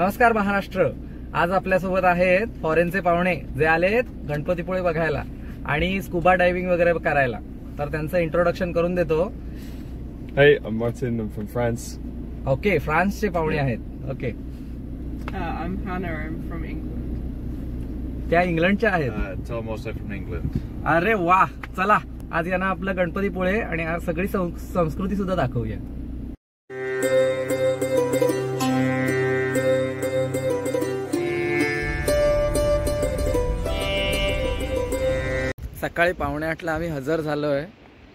नमस्कार महाराष्ट्र. आज आपल्यासोबत आहेत फॉरेनचे पाहुणे जे आलेत गणपतीपुळे बघायला आणि स्कुबा डायव्हिंग वगैरे करायला. तर त्यांचं इंट्रोडक्शन करून देतो. Hey, I'm Martin. I'm from France. Okay, फ्रान्सचे पाहुणे आहेत. Okay, I'm Hannah. I'm from England. त्या इंग्लंडच्या आहेत. Tom also from England. अरे वा, चला आज यांना आपलं गणपतीपुळे आणि आज सगळी संस्कृती सुद्धा दाखवूया. सकाळी 7:45ला आम्ही हजर झालोय,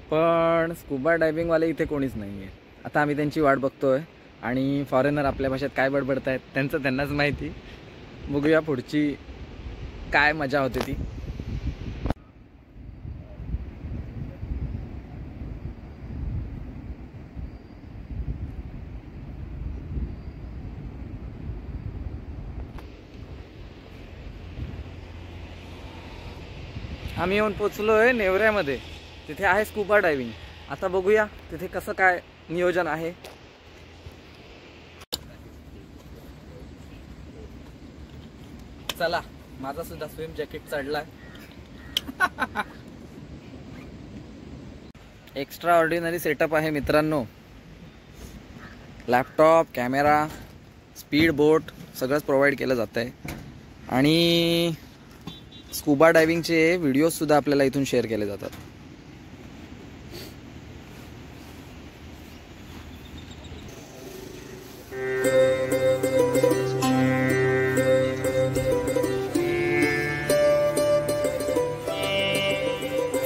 पण स्कुबा डायव्हिंग वाले इथे कोणीच नाहीये. आता आम्ही त्यांची वाट बघतोय आणि फॉरेनर आपल्या भाषेत काय बडबडतायत त्यांचं त्यांनाच माहिती. बघूया पुढची काय मजा होते ती. आम्ही येऊन पोचलोय नेवऱ्यामध्ये. तिथे आहे स्कुबा डायव्हिंग. आता बघूया तिथे कसं काय नियोजन आहे. चला, माझा सुद्धा स्विम जॅकेट चढलाय. एक्स्ट्रा ऑर्डिनरी सेटअप आहे मित्रांनो. लॅपटॉप, कॅमेरा, स्पीड बोट सगळंच प्रोव्हाइड केलं जात आहे आणि स्कुबा डायव्हिंगचे व्हिडिओज सुद्धा आपल्याला इथून शेअर केले जातात.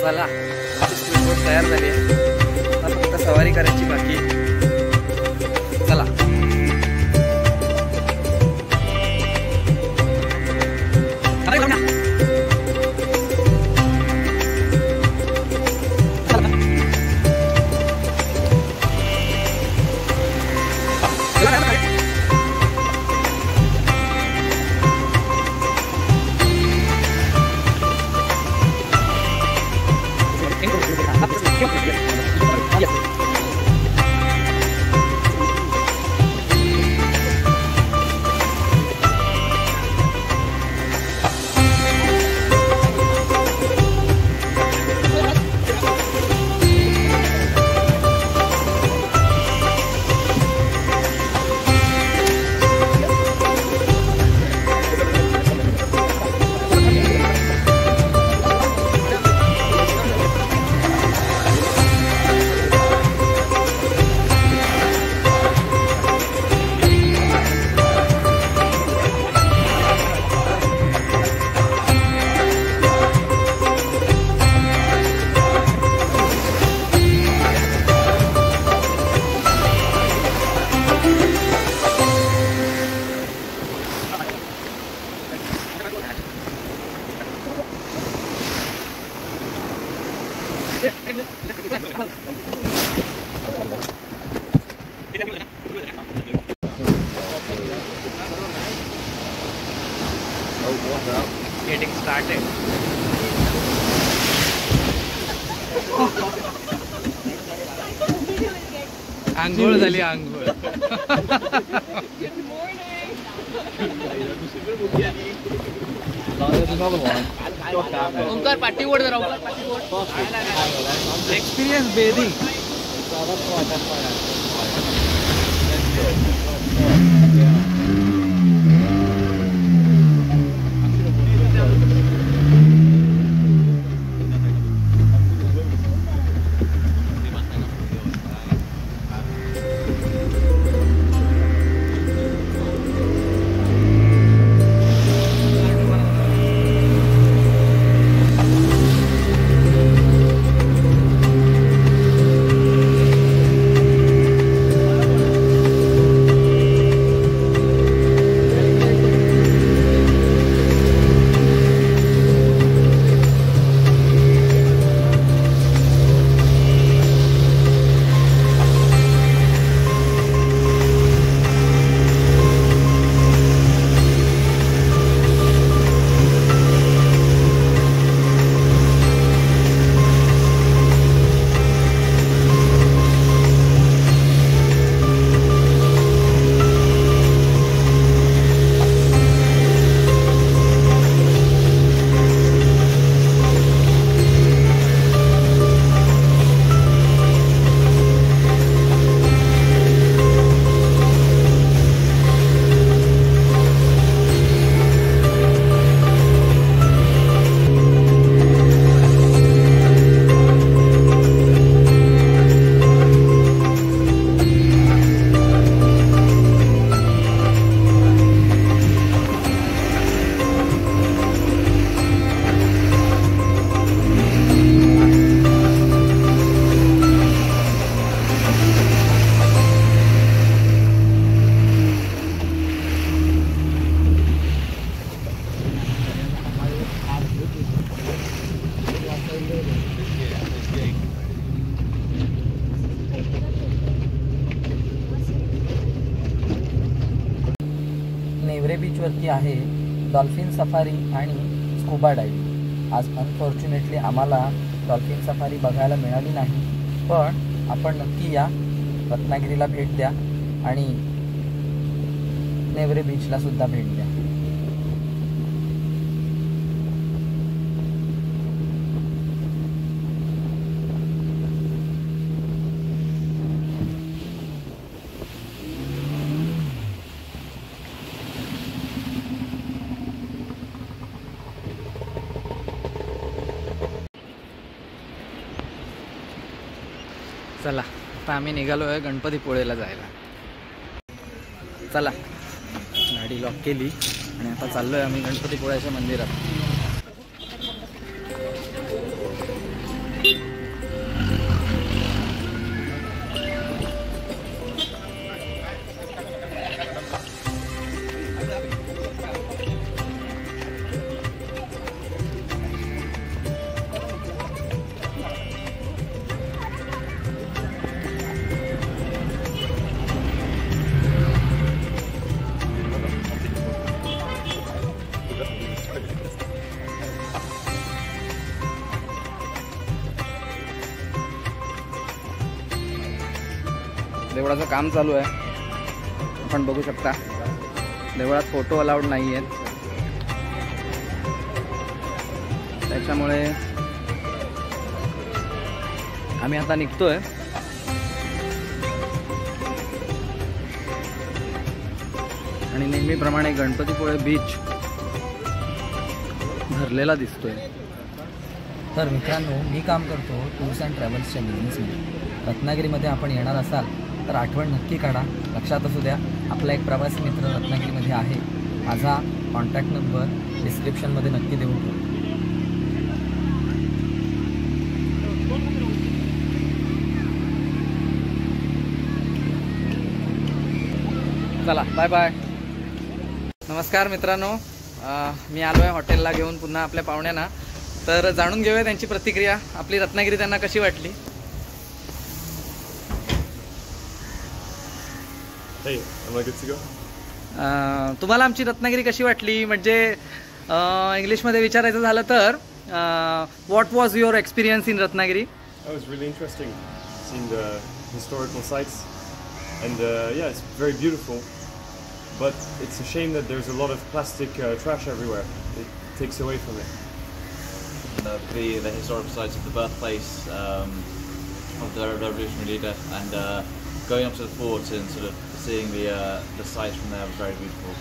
चला, स्पीड बोट तयार झाली आहे. आता फक्त सवारी करायची बाकी. चला, getting started. आंघोळ झाली. आंघोळ. ओंकार पाठीवर जरा. Experience bathing. नेवरे बीचवरती आहे डॉल्फिन सफारी आणि स्कुबा डायव्हिंग. आज अनफॉर्च्युनेटली आम्हाला डॉल्फिन सफारी बघायला मिळाली नाही, पण आपण नक्की या, रत्नागिरीला भेट द्या आणि नेवरे बीचला सुद्धा भेट द्या. चला, आता आम्ही निघालो आहे गणपतीपुळेला जायला. चला, गाडी लॉक केली आणि आता चाललो आहे आम्ही गणपतीपुळ्याच्या मंदिरात. देवळाचं काम चालू आहे, आपण बघू शकता. देवळात फोटो अलाउड नाही आहेत, त्याच्यामुळे आम्ही आता निघतोय. आणि नेहमीप्रमाणे गणपतीपुळे बीच भरलेला दिसतोय. तर मित्रांनो, मी काम करतो टूर्स अँड ट्रॅव्हल्सच्या बिझनेसमध्ये. रत्नागिरीमध्ये आपण येणार असाल तर आठवण नक्की काढा. लक्षात असू द्या, आपला एक प्रवासी मित्र रत्नागिरीमध्ये आहे. माझा कॉन्टॅक्ट नंबर डिस्क्रिप्शनमध्ये नक्की देऊन ठेवतो. चला, बाय बाय. नमस्कार मित्रांनो, मी आलो आहे हॉटेलला घेऊन पुन्हा आपल्या पाहुण्यांना. तर जाणून घेऊया त्यांची प्रतिक्रिया, आपली रत्नागिरी त्यांना कशी वाटली. Hey, am I good to go? तुम्हाला आमची रत्नागिरी कशी वाटली, म्हणजे इंग्लिशमध्ये विचारायचं झालं तर what was your experience in Ratnagiri? That was really interesting, seeing the historical sites, and yeah, it's very beautiful, but it's a shame that there's a lot of plastic trash everywhere. It takes away from it. The historical sites of the birthplace of the revolutionary leader, and going up to the fort and sort of seeing the sights from there was very beautiful.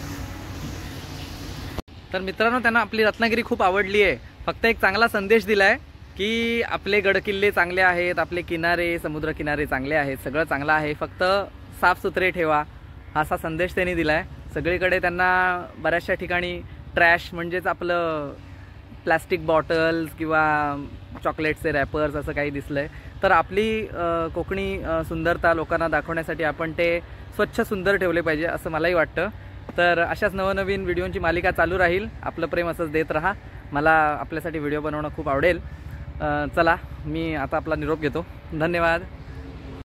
तर मित्रांनो, त्यांना आपली रत्नागिरी खूप आवडली आहे. फक्त एक चांगला संदेश दिलाय की आपले गडकिल्ले चांगले आहेत, आपले किनारे, समुद्र किनारे चांगले आहेत, सगळं चांगलं आहे, फक्त साफसुथरे ठेवा, असा संदेश त्यांनी दिलाय. सगळीकडे त्यांना बऱ्याचशा ठिकाणी ट्रॅश म्हणजेच आपलं प्लास्टिक बॉटल्स किंवा चॉकलेटचे रॅपर्स असं काही दिसलंय. तर आपली कोकणी सुंदरता लोकांना दाखवण्यासाठी आपण ते स्वच्छ सुंदर ठेवले पाहिजे असं मलाही वाटतं. तर अशाच नवनवीन व्हिडिओंची मालिका चालू राहील. आपलं प्रेम असंच देत राहा. मला आपल्यासाठी व्हिडिओ बनवणं खूप आवडेल. चला, मी आता आपला निरोप घेतो. धन्यवाद.